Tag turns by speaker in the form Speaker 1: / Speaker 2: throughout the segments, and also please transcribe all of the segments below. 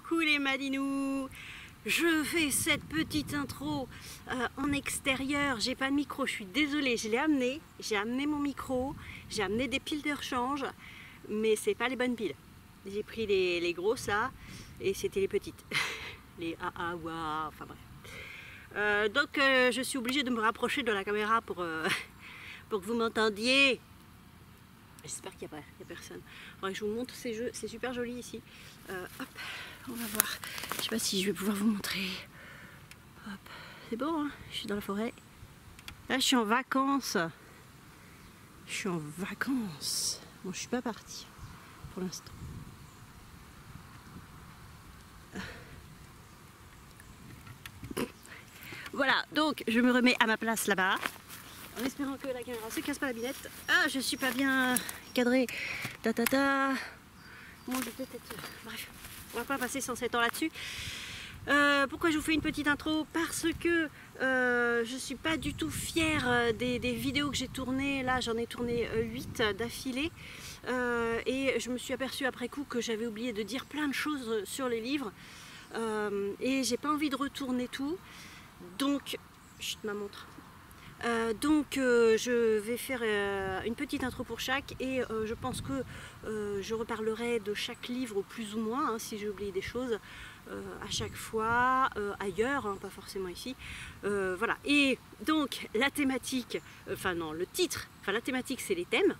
Speaker 1: Coucou les Malinous. Je fais cette petite intro en extérieur. J'ai pas de micro, je suis désolée, je l'ai amené. J'ai amené mon micro, j'ai amené des piles de rechange, mais c'est pas les bonnes piles. J'ai pris les grosses là, et c'était les petites. Les AA, ouah, enfin bref. Donc je suis obligée de me rapprocher de la caméra pour que vous m'entendiez. J'espère qu'il n'y a personne. Faudrait que je vous montre ces jeux, c'est super joli ici. Hop, on va voir. Je sais pas si je vais pouvoir vous montrer. Hop, c'est beau, hein, je suis dans la forêt. Là, je suis en vacances. Je suis en vacances. Bon, je suis pas partie pour l'instant. Voilà, donc je me remets à ma place là-bas. En espérant que la caméra se casse pas la binette. Ah, je suis pas bien cadrée. Ta ta ta. Bon, je vais peut-être... Bref, on va pas passer 107 ans là-dessus. Pourquoi je vous fais une petite intro? Parce que je suis pas du tout fière des vidéos que j'ai tournées. Là, j'en ai tourné 8 d'affilée. Et je me suis aperçue après coup que j'avais oublié de dire plein de choses sur les livres. Et j'ai pas envie de retourner tout. Donc, chut, ma montre. Je vais faire une petite intro pour chaque et je pense que je reparlerai de chaque livre plus ou moins, hein, si j'ai oublié des choses à chaque fois, ailleurs, hein, pas forcément ici. Voilà, et donc la thématique, enfin non, le titre, enfin la thématique c'est les thèmes.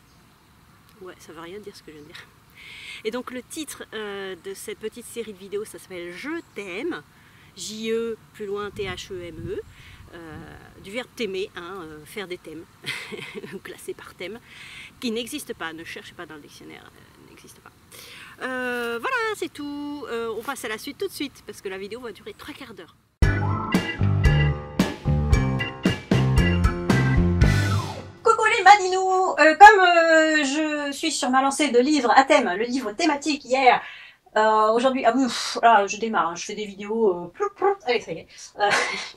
Speaker 1: Ouais, ça veut rien dire ce que je viens de dire. Et donc le titre de cette petite série de vidéos, ça s'appelle Je t'aime, J-E, plus loin T-H-E-M-E. Du verbe t'aimer, hein, faire des thèmes, classés par thème, qui n'existe pas, ne cherchez pas dans le dictionnaire, n'existe pas. Voilà, c'est tout. On passe à la suite tout de suite, parce que la vidéo va durer 3/4 d'heure. Coucou les Malinous. Comme je suis sur ma lancée de livres à thème, le livre thématique hier, aujourd'hui, ah oui, là, je démarre, hein, je fais des vidéos, allez, ça y est.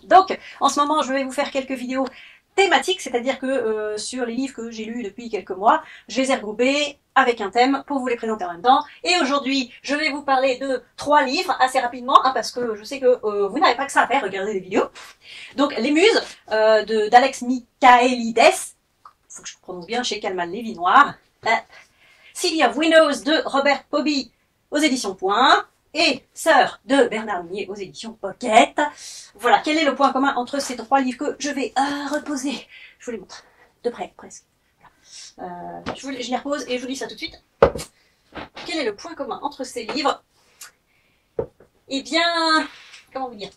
Speaker 1: Donc, en ce moment, je vais vous faire quelques vidéos thématiques, c'est-à-dire que sur les livres que j'ai lus depuis quelques mois, je les ai regroupés avec un thème pour vous les présenter en même temps. Et aujourd'hui, je vais vous parler de 3 livres assez rapidement, hein, parce que je sais que vous n'avez pas que ça à faire, regarder des vidéos. Donc, Les Muses d'Alex Michaelides, faut que je prononce bien, chez Calman Lévy Noir. City of Windows de Robert Poby aux éditions Point, et Sœur de Bernard Mier aux éditions Pocket. Voilà, quel est le point commun entre ces 3 livres que je vais reposer? Je vous les montre, de près, presque. Voilà. Je les repose et je vous dis ça tout de suite. Quel est le point commun entre ces livres? Eh bien, comment vous dire,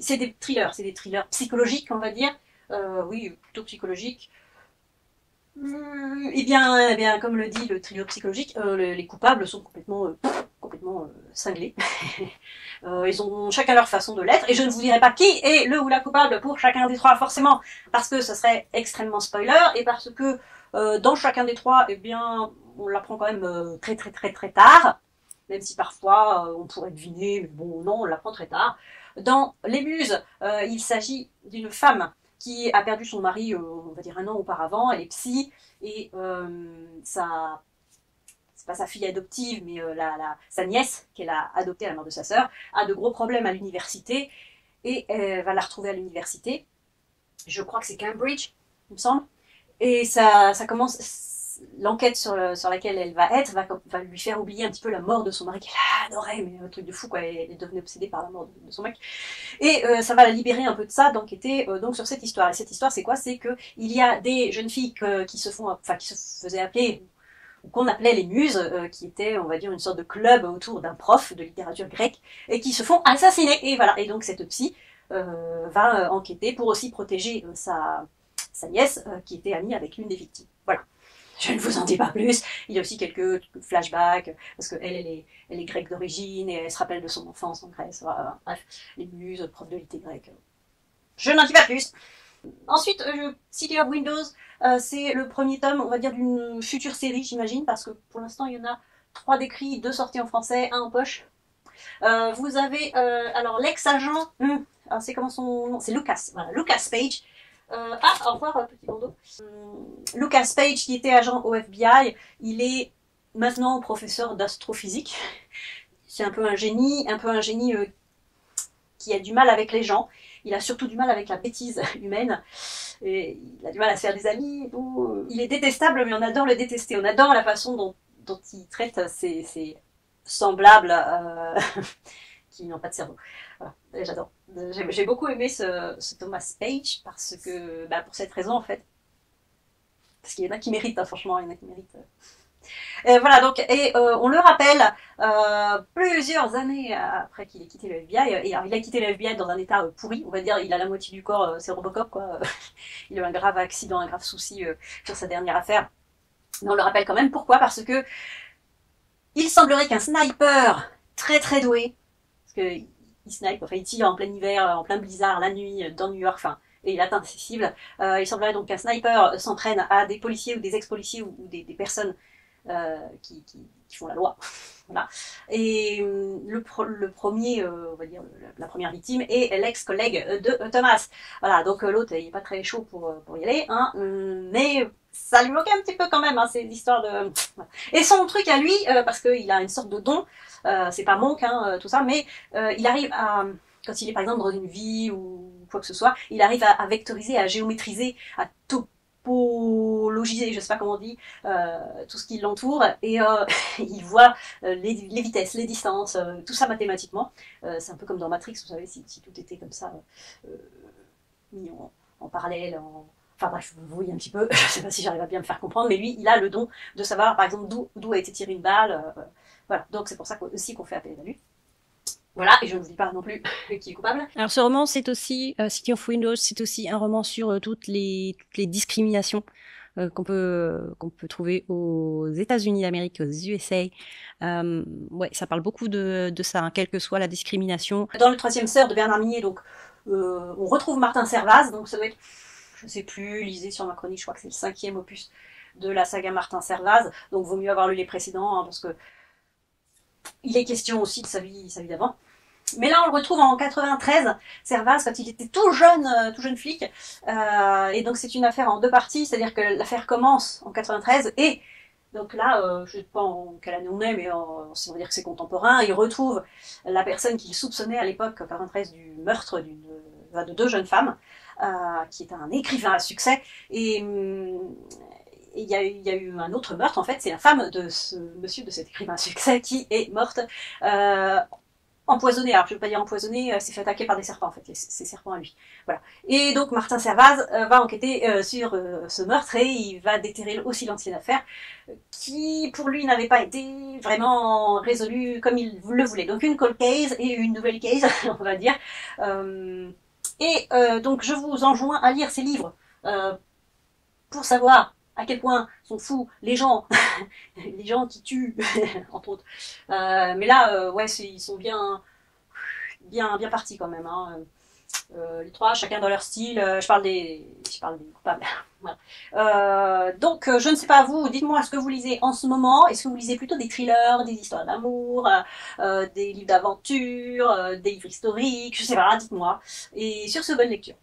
Speaker 1: c'est des thrillers psychologiques, on va dire. Oui, plutôt psychologiques. Eh bien, comme le dit le thriller psychologique, les coupables sont complètement cinglés. Ils ont chacun leur façon de l'être, et je ne vous dirai pas qui est le ou la coupable pour chacun des 3 forcément, parce que ce serait extrêmement spoiler, et parce que dans chacun des 3, eh bien, on l'apprend quand même très tard, même si parfois on pourrait deviner, mais bon, non, on l'apprend très tard. Dans Les Muses, il s'agit d'une femme qui a perdu son mari, on va dire 1 an auparavant. Elle est psy, et c'est pas sa fille adoptive, mais sa nièce, qu'elle a adoptée à la mort de sa sœur, a de gros problèmes à l'université, et elle va la retrouver à l'université. Je crois que c'est Cambridge, il me semble. Et ça commence... L'enquête sur laquelle elle va être va lui faire oublier un petit peu la mort de son mari qu'elle adorait, mais un truc de fou, quoi. Elle est devenue obsédée par la mort de son mec. Et ça va la libérer un peu de ça, d'enquêter donc sur cette histoire. Et cette histoire, c'est quoi? C'est que il y a des jeunes filles qui se faisaient appeler, ou qu'on appelait les Muses, qui étaient, on va dire, une sorte de club autour d'un prof de littérature grecque, et qui se font assassiner. Et voilà. Et donc cette psy va enquêter pour aussi protéger sa nièce, qui était amie avec l'une des victimes. Voilà. Je ne vous en dis pas plus. Il y a aussi quelques flashbacks, parce qu'elle est grecque d'origine, et elle se rappelle de son enfance en Grèce. Voilà. Bref, les Muses, prof de litté grecque. Je n'en dis pas plus. Ensuite, City of Windows, c'est le premier tome, on va dire, d'une future série, j'imagine, parce que pour l'instant, il y en a 3 d'écrits, 2 sortis en français, 1 en poche. Vous avez, alors, l'ex-agent, c'est comment son nom? C'est Lucas, voilà, Lucas Page. Au revoir, petit bandeau. Lucas Page, qui était agent au FBI, il est maintenant professeur d'astrophysique. C'est un peu un génie qui a du mal avec les gens. Il a surtout du mal avec la bêtise humaine. Et il a du mal à se faire des amis et tout. Il est détestable, mais on adore le détester. On adore la façon dont il traite ses semblables qui n'ont pas de cerveau. Voilà, j'adore. J'ai beaucoup aimé ce Thomas Page parce que, pour cette raison en fait. Parce qu'il y en a qui méritent, hein, franchement, il y en a qui méritent. Voilà, donc, on le rappelle, plusieurs années après qu'il ait quitté le FBI, et alors, il a quitté le FBI dans un état pourri, on va dire, il a la moitié du corps, c'est Robocop, quoi. Il a eu un grave accident, un grave souci sur sa dernière affaire. Mais on le rappelle quand même, pourquoi? Parce que il semblerait qu'un sniper très très doué, parce que il snipe, enfin il tire en plein hiver, en plein blizzard, la nuit, dans New York, enfin, et il atteint ses cibles. Il semblerait donc qu'un sniper s'entraîne à des policiers ou des ex-policiers ou des personnes qui font la loi. Voilà. Et le premier, on va dire, la première victime est l'ex-collègue de Thomas. Voilà, donc l'autre, il est pas très chaud pour y aller, hein, mais ça lui manquait un petit peu quand même, hein, c'est l'histoire de... Et son truc à lui, parce qu'il a une sorte de don, c'est pas monk, hein, tout ça, mais il arrive à... Quand il est par exemple dans une vie ou quoi que ce soit, il arrive à vectoriser, à géométriser, à topologiser, je sais pas comment on dit, tout ce qui l'entoure, et il voit les vitesses, les distances, tout ça mathématiquement. C'est un peu comme dans Matrix, vous savez, si tout était comme ça, mis en parallèle, enfin bref, vous voyez un petit peu, je sais pas si j'arrive à bien me faire comprendre, mais lui, il a le don de savoir, par exemple, d'où a été tirée une balle, voilà, donc c'est pour ça aussi qu'on fait appel à lui. Voilà, et je ne vous dis pas non plus qui est coupable.
Speaker 2: Alors ce roman, c'est aussi, City of Windows, c'est aussi un roman sur toutes les discriminations qu'on peut trouver aux États-Unis d'Amérique, aux USA. Ouais, ça parle beaucoup de ça, hein, quelle que soit la discrimination.
Speaker 1: Dans le Troisième Sœur de Bernard Minier, donc, on retrouve Martin Servaz, donc ça doit être, je sais plus, lisez sur ma chronique, je crois que c'est le 5e opus de la saga Martin Servaz, donc vaut mieux avoir lu les précédents, hein, parce que il est question aussi de sa vie d'avant. Mais là, on le retrouve en 93, Servaz, quand il était tout jeune flic. Et donc, c'est une affaire en deux parties, c'est-à-dire que l'affaire commence en 93 et donc là, je ne sais pas en quelle année on est, mais on va dire que c'est contemporain. Il retrouve la personne qu'il soupçonnait à l'époque, en 93, du meurtre de deux jeunes femmes, qui est un écrivain à succès. Et il y a eu un autre meurtre, en fait, c'est la femme de ce monsieur, de cet écrivain à succès, qui est morte empoisonnée. Alors je ne veux pas dire empoisonnée, s'est fait attaquer par des serpents en fait, ces serpents à lui. Voilà. Et donc Martin Servaz va enquêter sur ce meurtre et il va déterrer aussi l'ancienne affaire qui pour lui n'avait pas été vraiment résolue comme il le voulait. Donc une cold case et une nouvelle case, on va dire. Donc je vous enjoins à lire ces livres pour savoir à quel point sont fous les gens, les gens qui tuent, entre autres. Mais là, ouais, ils sont bien partis quand même. Hein. Les trois, chacun dans leur style. Je parle des coupables. Voilà. Donc, je ne sais pas vous, dites-moi ce que vous lisez en ce moment. Est-ce que vous lisez plutôt des thrillers, des histoires d'amour, des livres d'aventure, des livres historiques, je sais pas, dites-moi. Et sur ce, bonne lecture.